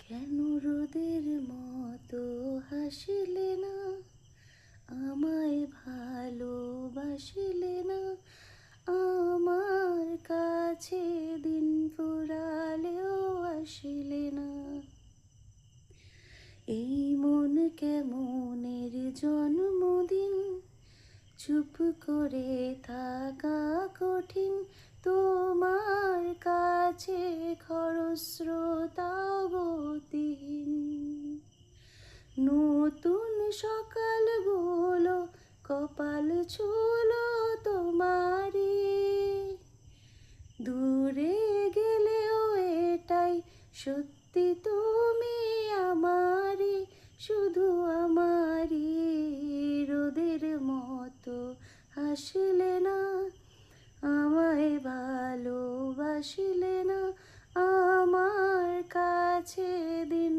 কেন রোদের মতো হাসিলে না, আমায় ভালোবাসিলে না, আমার কাছে দিন ফুরালেও আসিলে না। এই মন কেমনের জন্মদিন, চুপ করে থাকা কঠিন, তোমার কাছে খরস্রোতাও গতিহীন। নতুন সকালগুলো কপাল ছুলো তোমারই, দূরে গেলেও এটাই সত্যি, তুমি আমারই, শুধু আমারই। রোদের মতো হাসিলে না, আমায় ভালোবাসিলে না, আমার কাছে দিন